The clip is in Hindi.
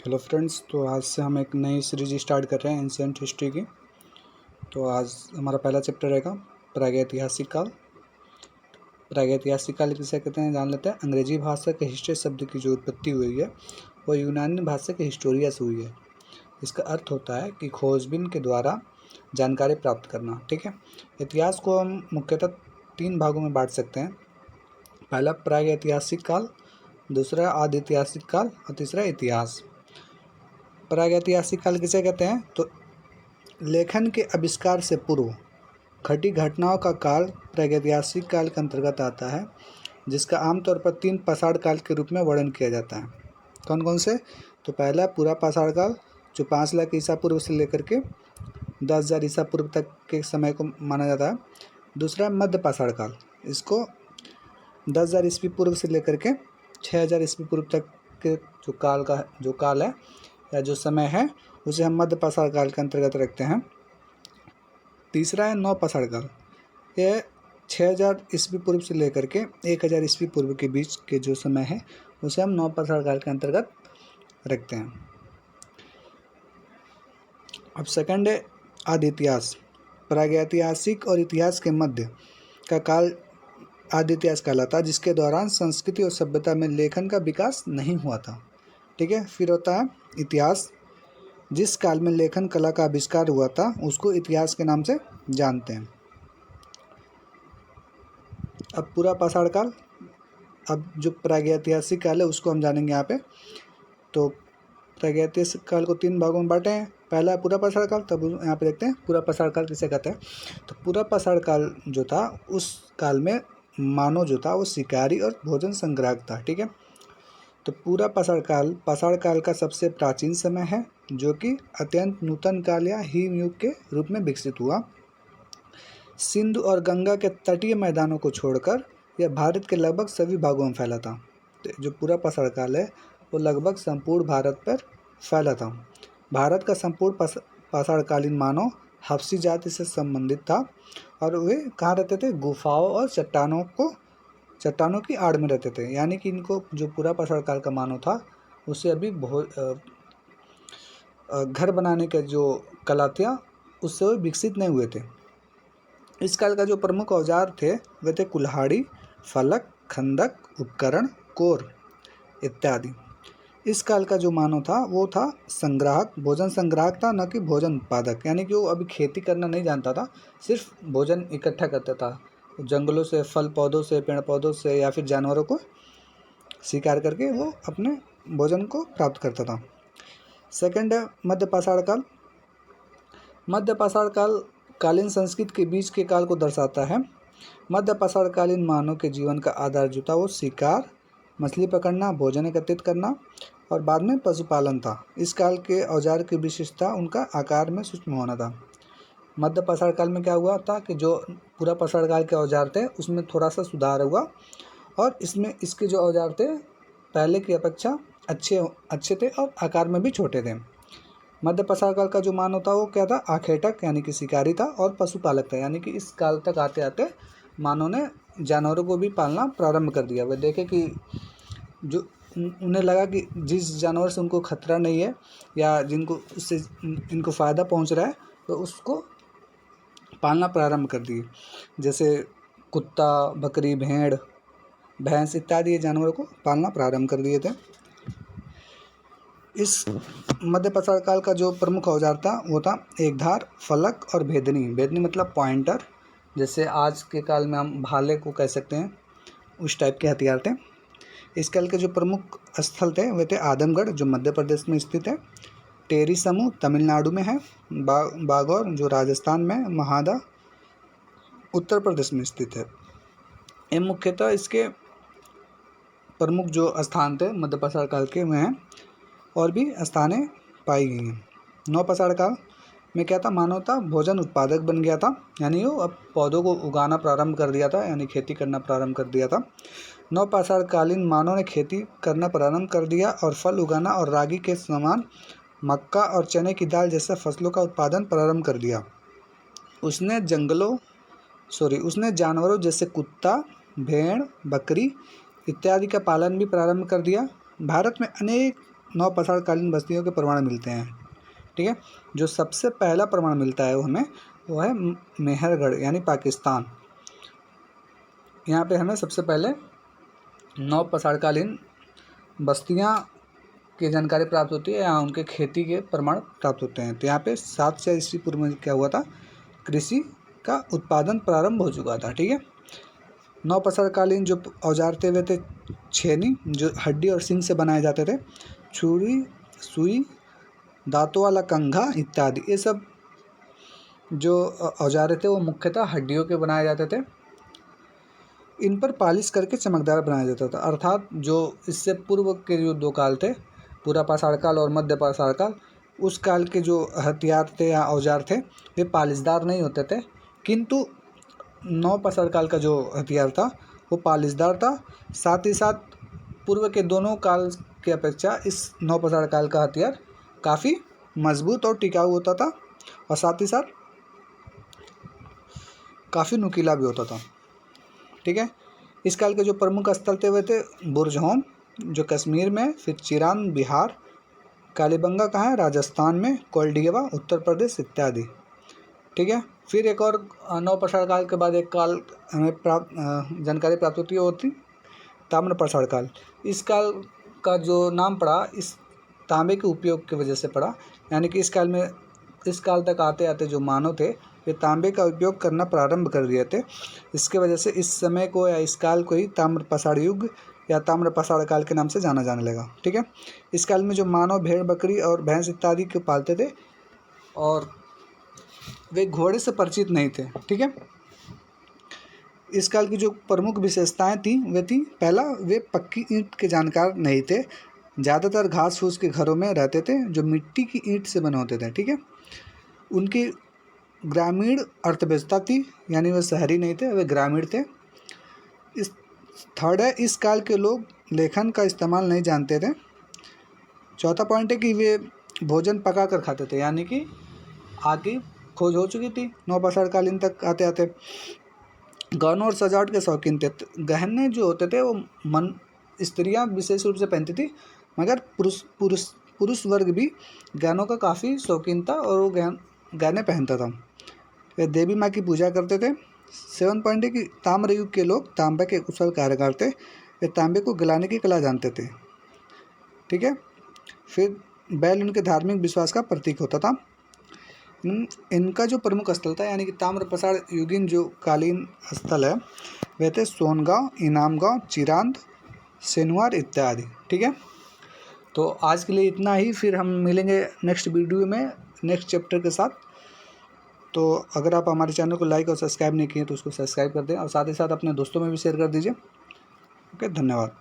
हेलो फ्रेंड्स, तो आज से हम एक नई सीरीज स्टार्ट कर रहे हैं एंशिएंट हिस्ट्री की। तो आज हमारा पहला चैप्टर रहेगा प्रागैतिहासिक काल। प्रागैतिहासिक काल किसे कहते हैं जान लेते हैं। अंग्रेजी भाषा के हिस्ट्री शब्द की जो उत्पत्ति हुई है वो यूनानी भाषा के हिस्टोरिया से हुई है। इसका अर्थ होता है कि खोजबीन के द्वारा जानकारी प्राप्त करना। ठीक है, इतिहास को हम मुख्यतः 3 भागों में बांट सकते हैं। पहला प्रागैतिहासिक काल, दूसरा आदिऐतिहासिक काल और तीसरा इतिहास। प्रागैतिहासिक काल किसे कहते हैं? तो लेखन के आविष्कार से पूर्व घटी घटनाओं का काल प्रागैतिहासिक काल के अंतर्गत आता है, जिसका आमतौर पर 3 पाषाण काल के रूप में वर्णन किया जाता है। कौन कौन से? तो पहला पूरा पाषाण काल जो 5 लाख ईसा पूर्व से लेकर के 10,000 ईसा पूर्व तक के समय को माना जाता है। दूसरा मध्य पाषाण काल, इसको 10,000 ईस्वी पूर्व से लेकर के 6,000 ईस्वी पूर्व तक के जो काल है या जो समय है उसे हम मध्य पाषाण काल के अंतर्गत रखते हैं। तीसरा है नव पाषाण काल, यह 6,000 ईस्वी पूर्व से लेकर के 1,000 ईस्वी पूर्व के बीच के जो समय है उसे हम नव पाषाण काल के अंतर्गत रखते हैं। अब सेकंड है आदि इतिहास। प्रागैतिहासिक और इतिहास के मध्य का काल आदि इतिहास कहलाता है, जिसके दौरान संस्कृति और सभ्यता में लेखन का विकास नहीं हुआ था। ठीक है, फिर होता है इतिहास। जिस काल में लेखन कला का आविष्कार हुआ था उसको इतिहास के नाम से जानते हैं। अब पूरा पाषाण काल, अब जो प्रागैतिहासिक काल है उसको हम जानेंगे यहाँ पे। तो प्रागैतिहासिक काल को 3 भागों में बांटे हैं। पहला है पूरा पाषाण काल, तब यहाँ पे देखते हैं पूरा पाषाण काल किसे कहते हैं। तो पूरा पाषाण काल जो था उस काल में मानव जो था वो शिकारी और भोजन संग्राहक था। ठीक है, तो पूरा पाषाण काल का सबसे प्राचीन समय है, जो कि अत्यंत नूतन काल या हिम युग के रूप में विकसित हुआ। सिंधु और गंगा के तटीय मैदानों को छोड़कर यह भारत के लगभग सभी भागों में फैला था। तो जो पूरा पाषाण काल है वो लगभग संपूर्ण भारत पर फैला था। भारत का संपूर्ण पाषाणकालीन मानव हबशी जाति से संबंधित था और वे कहाँ रहते थे? गुफाओं और चट्टानों की आड़ में रहते थे। यानी कि इनको जो पूरा पाषाण काल का मानव था उसे अभी घर बनाने के जो कला थी उससे वो विकसित नहीं हुए थे। इस काल का जो प्रमुख औजार थे वे थे कुल्हाड़ी, फलक, खंदक, उपकरण, कोर इत्यादि। इस काल का जो मानव था वो था संग्राहक, भोजन संग्राहक था, न कि भोजन उत्पादक। यानी कि वो अभी खेती करना नहीं जानता था, सिर्फ भोजन इकट्ठा करता था। जंगलों से, फल पौधों से, पेड़ पौधों से या फिर जानवरों को शिकार करके वो अपने भोजन को प्राप्त करता था। सेकंड है मध्य पाषाण काल। मध्य पाषाण काल कालीन संस्कृति के बीच के काल को दर्शाता है। मध्य पाषाण कालीन मानव के जीवन का आधार जो था वो शिकार, मछली पकड़ना, भोजन एकत्रित करना और बाद में पशुपालन था। इस काल के औजार की विशेषता उनका आकार में सूक्ष्म होना था। मध्य पाषाण काल में क्या हुआ था कि जो पूरा पाषाण काल के औजार थे उसमें थोड़ा सा सुधार हुआ और इसमें इसके जो औजार थे पहले की अपेक्षा अच्छे थे और आकार में भी छोटे थे। मध्य पाषाण काल का जो मानव था वो क्या था? आखेटक यानी कि शिकारी था और पशुपालक था। यानी कि इस काल तक आते आते मानव ने जानवरों को भी पालना प्रारंभ कर दिया। वे देखे कि जो उन्हें लगा कि जिस जानवर से उनको खतरा नहीं है या जिनको उससे इनको फ़ायदा पहुंच रहा है तो उसको पालना प्रारंभ कर दिए। जैसे कुत्ता, बकरी, भेड़, भैंस इत्यादि जानवरों को पालना प्रारंभ कर दिए थे। इस मध्य पाषाण काल का जो प्रमुख औजार था वो था एक धार, फलक और भेदनी। भेदनी मतलब पॉइंटर, जैसे आज के काल में हम भाले को कह सकते हैं, उस टाइप के हथियार थे। इस काल के जो प्रमुख स्थल थे वे थे आदमगढ़ जो मध्य प्रदेश में स्थित है, टेरी समूह तमिलनाडु में है, बागौर जो राजस्थान में, महादा उत्तर प्रदेश में स्थित है। ये मुख्यतः इसके प्रमुख जो स्थान थे मध्य पाषाण काल के में हैं और भी स्थानें पाई गई हैं। नव पाषाण काल में क्या था? मानव था भोजन उत्पादक बन गया था, यानी वो अब पौधों को उगाना प्रारंभ कर दिया था, यानी खेती करना प्रारंभ कर दिया था। नव पाषाण कालीन मानव ने खेती करना प्रारंभ कर दिया और फल उगाना और रागी के समान मक्का और चने की दाल जैसे फसलों का उत्पादन प्रारंभ कर दिया। उसने जानवरों जैसे कुत्ता, भेड़, बकरी इत्यादि का पालन भी प्रारंभ कर दिया। भारत में अनेक नवपाषाणकालीन बस्तियों के प्रमाण मिलते हैं। ठीक है, जो सबसे पहला प्रमाण मिलता है वो है मेहरगढ़ यानी पाकिस्तान। यहाँ पे हमें सबसे पहले नवपाषाणकालीन बस्तियाँ की जानकारी प्राप्त होती है, यहाँ उनके खेती के प्रमाण प्राप्त होते हैं। तो यहाँ पे 700 ईस्वी पूर्व में क्या हुआ था, कृषि का उत्पादन प्रारंभ हो चुका था। ठीक है, नवपाषाणकालीन जो औजार थे वे थे छेनी, जो हड्डी और सींग से बनाए जाते थे, छुरी, सुई, दांतों वाला कंघा इत्यादि। ये सब जो औजार थे वो मुख्यतः हड्डियों के बनाए जाते थे। इन पर पालिश करके चमकदार बनाया जाता था। अर्थात जो इससे पूर्व के जो 2 काल थे, पूरा पाषाण काल और मध्य पाषाण काल, उस काल के जो हथियार थे या औजार थे वे पालिशदार नहीं होते थे, किंतु नवपाषाण काल का जो हथियार था वो पालिशदार था। साथ ही साथ पूर्व के दोनों काल की अपेक्षा इस नवपाषाण काल का हथियार काफ़ी मजबूत और टिकाऊ होता था, और साथ ही साथ काफ़ी नुकीला भी होता था। ठीक है, इस काल के जो प्रमुख स्थल थे वे थे बुरजहोम जो कश्मीर में, फिर चिरान बिहार, कालीबंगा कहाँ है राजस्थान में, कोलडीवा उत्तर प्रदेश इत्यादि। ठीक है, फिर एक और नवपाषाण काल के बाद एक काल हमें जानकारी प्राप्त होती है, वो थी ताम्रपाषाण काल। इस काल का जो नाम पड़ा इस तांबे के उपयोग की वजह से पड़ा, यानी कि इस काल तक आते आते जो मानव थे वे तांबे का उपयोग करना प्रारंभ कर दिए थे। इसके वजह से इस समय को या इस काल को ही ताम्रपाषाण युग या ताम्रपाषाण काल के नाम से जाना जाने लगा। ठीक है, इस काल में जो मानव भेड़, बकरी और भैंस इत्यादि को पालते थे और वे घोड़े से परिचित नहीं थे। ठीक है, इस काल की जो प्रमुख विशेषताएं थी वे थी, पहला, वे पक्की ईंट के जानकार नहीं थे, ज़्यादातर घास फूस के घरों में रहते थे जो मिट्टी की ईंट से बने होते थे। ठीक है, उनकी ग्रामीण अर्थव्यवस्था थी, यानी वे शहरी नहीं थे, वे ग्रामीण थे। इस थर्ड है, इस काल के लोग लेखन का इस्तेमाल नहीं जानते थे। चौथा पॉइंट है कि वे भोजन पका कर खाते थे, यानी कि आग की खोज हो चुकी थी नवपाषाण कालीन तक आते आते। गहनों और सजावट के शौकीन थे। गहने जो होते थे वो स्त्रियां विशेष रूप से पहनती थी, मगर पुरुष वर्ग भी गहनों का काफ़ी शौकीन था और वो गहने पहनता था। वे देवी माँ की पूजा करते थे। 7 पॉइंट है कि ताम्र युग के लोग तांबे के कुशल कारीगर थे, वे तांबे को गलाने की कला जानते थे। ठीक है, फिर बैल उनके धार्मिक विश्वास का प्रतीक होता था। इनका जो प्रमुख स्थल था, यानी कि ताम्रपाषाण युगीन जो कालीन स्थल है वे थे सोनगांव, इनामगांव, चिरांद, सेनुआर इत्यादि। ठीक है, तो आज के लिए इतना ही, फिर हम मिलेंगे नेक्स्ट वीडियो में नेक्स्ट चैप्टर के साथ। तो अगर आप हमारे चैनल को लाइक और सब्सक्राइब नहीं किए तो उसको सब्सक्राइब कर दें, और साथ ही साथ अपने दोस्तों में भी शेयर कर दीजिए। ओके, धन्यवाद।